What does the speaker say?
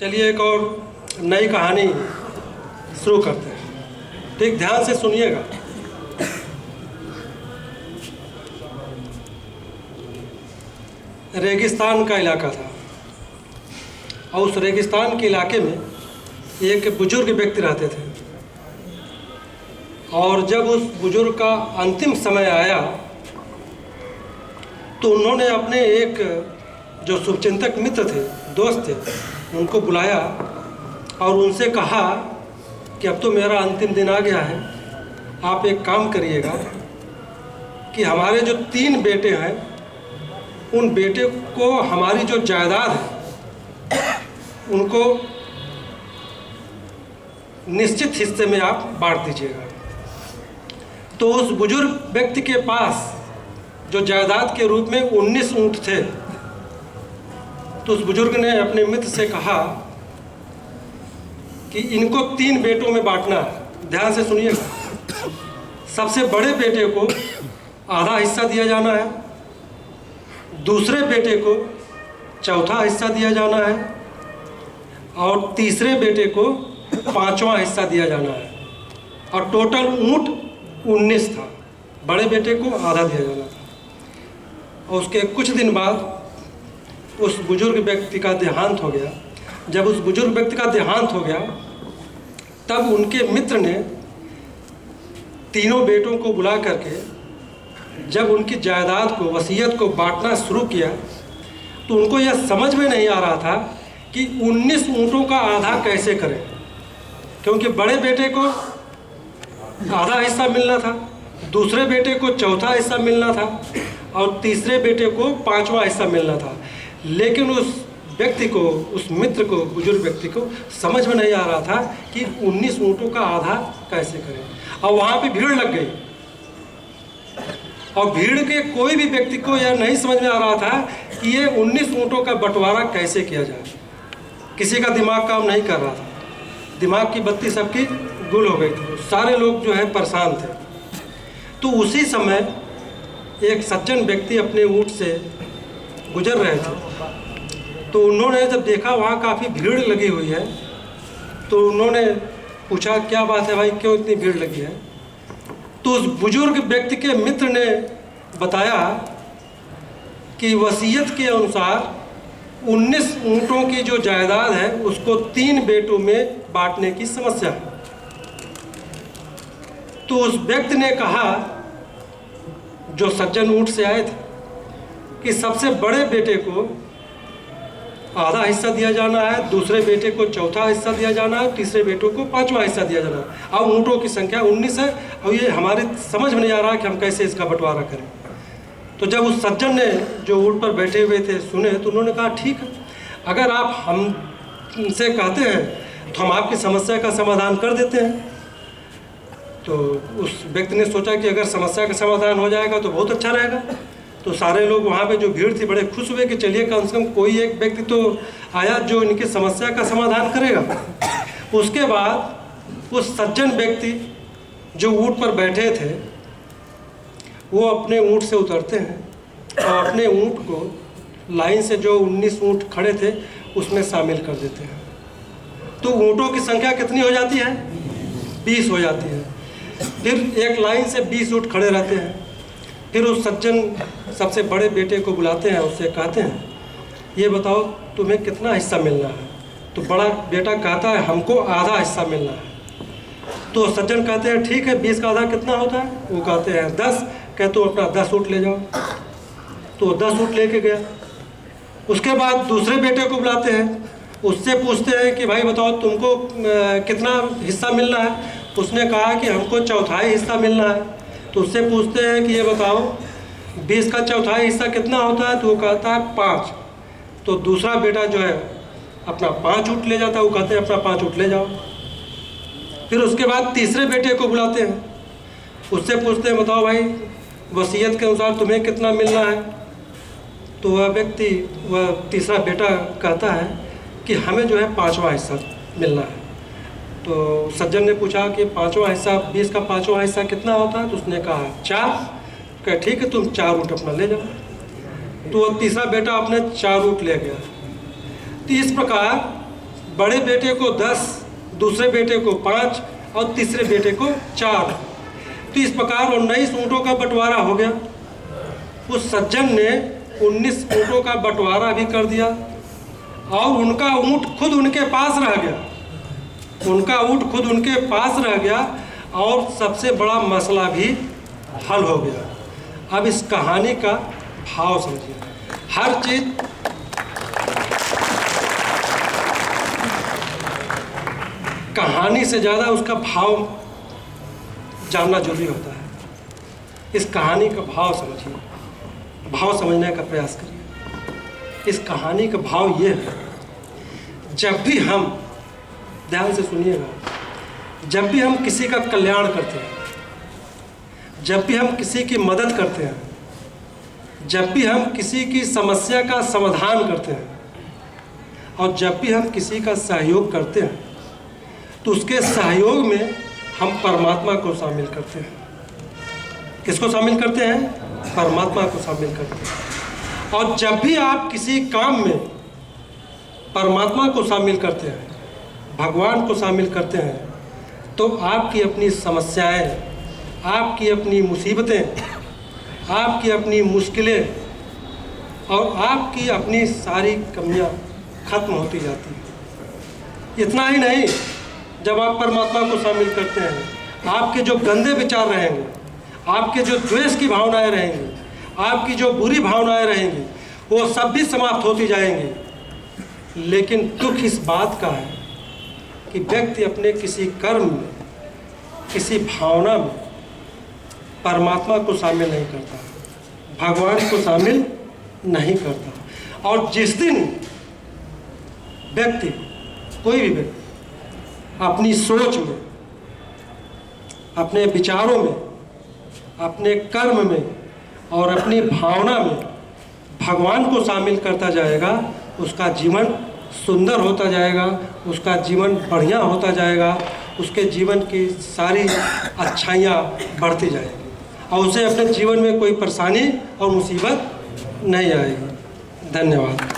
चलिए एक और नई कहानी शुरू करते हैं। ठीक ध्यान से सुनिएगा। रेगिस्तान का इलाका था और उस रेगिस्तान के इलाके में एक बुजुर्ग व्यक्ति रहते थे। और जब उस बुजुर्ग का अंतिम समय आया तो उन्होंने अपने एक जो शुभचिंतक मित्र थे, दोस्त थे, उनको बुलाया और उनसे कहा कि अब तो मेरा अंतिम दिन आ गया है, आप एक काम करिएगा कि हमारे जो 3 बेटे हैं उन बेटे को हमारी जो जायदाद है उनको निश्चित हिस्से में आप बांट दीजिएगा। तो उस बुजुर्ग व्यक्ति के पास जो जायदाद के रूप में 19 ऊंट थे, तो उस बुजुर्ग ने अपने मित्र से कहा कि इनको 3 बेटों में बांटना है। ध्यान से सुनिएगा। सबसे बड़े बेटे को आधा हिस्सा दिया जाना है, दूसरे बेटे को चौथा हिस्सा दिया जाना है और तीसरे बेटे को 5वां हिस्सा दिया जाना है। और टोटल ऊंट 19 था, बड़े बेटे को आधा दिया जाना था। और उसके कुछ दिन बाद उस बुजुर्ग व्यक्ति का देहांत हो गया। जब उस बुजुर्ग व्यक्ति का देहांत हो गया तब उनके मित्र ने तीनों बेटों को बुला करके जब उनकी जायदाद को, वसीयत को बांटना शुरू किया तो उनको यह समझ में नहीं आ रहा था कि 19 ऊँटों का आधा कैसे करें, क्योंकि बड़े बेटे को आधा हिस्सा मिलना था, दूसरे बेटे को चौथा हिस्सा मिलना था और तीसरे बेटे को 5वां हिस्सा मिलना था। लेकिन उस व्यक्ति को, उस मित्र को, बुजुर्ग व्यक्ति को समझ में नहीं आ रहा था कि 19 ऊँटों का आधा कैसे करें। और वहाँ पे भीड़ लग गई और भीड़ के कोई भी व्यक्ति को यह नहीं समझ में आ रहा था कि ये 19 ऊँटों का बंटवारा कैसे किया जाए। किसी का दिमाग काम नहीं कर रहा था, दिमाग की बत्ती सबकी गुल हो गई थी, सारे लोग जो है परेशान थे। तो उसी समय एक सज्जन व्यक्ति अपने ऊँट से गुजर रहे थे। तो उन्होंने जब देखा वहाँ काफ़ी भीड़ लगी हुई है तो उन्होंने पूछा, क्या बात है भाई, क्यों इतनी भीड़ लगी है? तो उस बुजुर्ग व्यक्ति के मित्र ने बताया कि वसीयत के अनुसार 19 ऊँटों की जो जायदाद है उसको 3 बेटों में बांटने की समस्या है। तो उस व्यक्ति ने कहा, जो सज्जन ऊँट से आए थे, कि सबसे बड़े बेटे को आधा हिस्सा दिया जाना है, दूसरे बेटे को चौथा हिस्सा दिया जाना है, तीसरे बेटों को 5वां हिस्सा दिया जाना है। अब ऊँटों की संख्या 19 है और ये हमारी समझ में नहीं आ रहा कि हम कैसे इसका बंटवारा करें। तो जब उस सज्जन ने जो ऊँट पर बैठे हुए थे सुने तो उन्होंने कहा, ठीक है, अगर आप हमसे कहते हैं तो हम आपकी समस्या का समाधान कर देते हैं। तो उस व्यक्ति ने सोचा कि अगर समस्या का समाधान हो जाएगा तो बहुत अच्छा रहेगा। तो सारे लोग वहाँ पे जो भीड़ थी बड़े खुश हुए कि चलिए कम से कम कोई एक व्यक्ति तो आया जो इनकी समस्या का समाधान करेगा। उसके बाद उस सज्जन व्यक्ति जो ऊँट पर बैठे थे वो अपने ऊँट से उतरते हैं और अपने ऊँट को लाइन से जो 19 ऊँट खड़े थे उसमें शामिल कर देते हैं। तो ऊँटों की संख्या कितनी हो जाती है? 20 हो जाती है। फिर एक लाइन से 20 ऊँट खड़े रहते हैं। फिर उस सज्जन सबसे बड़े बेटे को बुलाते हैं, उससे कहते हैं, ये बताओ तुम्हें कितना हिस्सा मिलना है? तो बड़ा बेटा कहता है, हमको आधा हिस्सा मिलना है। तो सज्जन कहते हैं, ठीक है, 20 का आधा कितना होता है? वो कहते हैं 10। कहते हो अपना 10 ऊँट ले जाओ। तो 10 ऊँट लेके गया। उसके बाद दूसरे बेटे को बुलाते हैं, उससे पूछते हैं कि भाई बताओ तुमको कितना हिस्सा मिलना है? उसने कहा कि हमको चौथाई हिस्सा मिलना है। तो उससे पूछते हैं कि ये बताओ 20 का चौथाई हिस्सा कितना होता है? तो वो कहता है 5। तो दूसरा बेटा जो है अपना 5 ऊँट ले जाता है, वो कहते हैं अपना 5 ऊँट ले जाओ। फिर उसके बाद तीसरे बेटे को बुलाते हैं, उससे पूछते हैं बताओ भाई वसीयत के अनुसार तुम्हें कितना मिलना है? तो वह तीसरा बेटा कहता है कि हमें जो है 5वां हिस्सा मिलना है। तो सज्जन ने पूछा कि 5वां हिस्सा, 20 का 5वां हिस्सा कितना होता है? तो उसने कहा 4। कहा ठीक है, तुम 4 ऊँट अपना ले जाओ। तो तीसरा बेटा अपने 4 ऊँट ले गया। तो इस प्रकार बड़े बेटे को 10, दूसरे बेटे को 5 और तीसरे बेटे को 4। तो इस प्रकार 19 ऊँटों का बंटवारा हो गया। उस सज्जन ने 19 ऊँटों का बंटवारा भी कर दिया और उनका ऊँट खुद उनके पास रह गया। उनका ऊँट खुद उनके पास रह गया और सबसे बड़ा मसला भी हल हो गया। अब इस कहानी का भाव समझिए। हर चीज़ कहानी से ज़्यादा उसका भाव जानना जरूरी होता है। इस कहानी का भाव समझिए, भाव समझने का प्रयास करिए। इस कहानी का भाव ये है, जब भी हम, ध्यान से सुनिएगा, जब भी हम किसी का कल्याण करते हैं, जब भी हम किसी की मदद करते हैं, जब भी हम किसी की समस्या का समाधान करते हैं और जब भी हम किसी का सहयोग करते हैं, तो उसके सहयोग में हम परमात्मा को शामिल करते हैं। किसको शामिल करते हैं? परमात्मा को शामिल करते हैं। और जब भी आप किसी काम में परमात्मा को शामिल करते हैं, भगवान को शामिल करते हैं, तो आपकी अपनी समस्याएं, आपकी अपनी मुसीबतें, आपकी अपनी मुश्किलें और आपकी अपनी सारी कमियां खत्म होती जाती हैं। इतना ही नहीं, जब आप परमात्मा को शामिल करते हैं, आपके जो गंदे विचार रहेंगे, आपके जो द्वेष की भावनाएं रहेंगी, आपकी जो बुरी भावनाएं रहेंगी, वो सब भी समाप्त होती जाएंगी। लेकिन दुख इस बात का है कि व्यक्ति अपने किसी कर्म में, किसी भावना में परमात्मा को शामिल नहीं करता, भगवान को शामिल नहीं करता। और जिस दिन व्यक्ति, कोई भी व्यक्ति अपनी सोच में, अपने विचारों में, अपने कर्म में और अपनी भावना में भगवान को शामिल करता जाएगा, उसका जीवन सुंदर होता जाएगा, उसका जीवन बढ़िया होता जाएगा, उसके जीवन की सारी अच्छाइयाँ बढ़ती जाएगी और उसे अपने जीवन में कोई परेशानी और मुसीबत नहीं आएगी। धन्यवाद।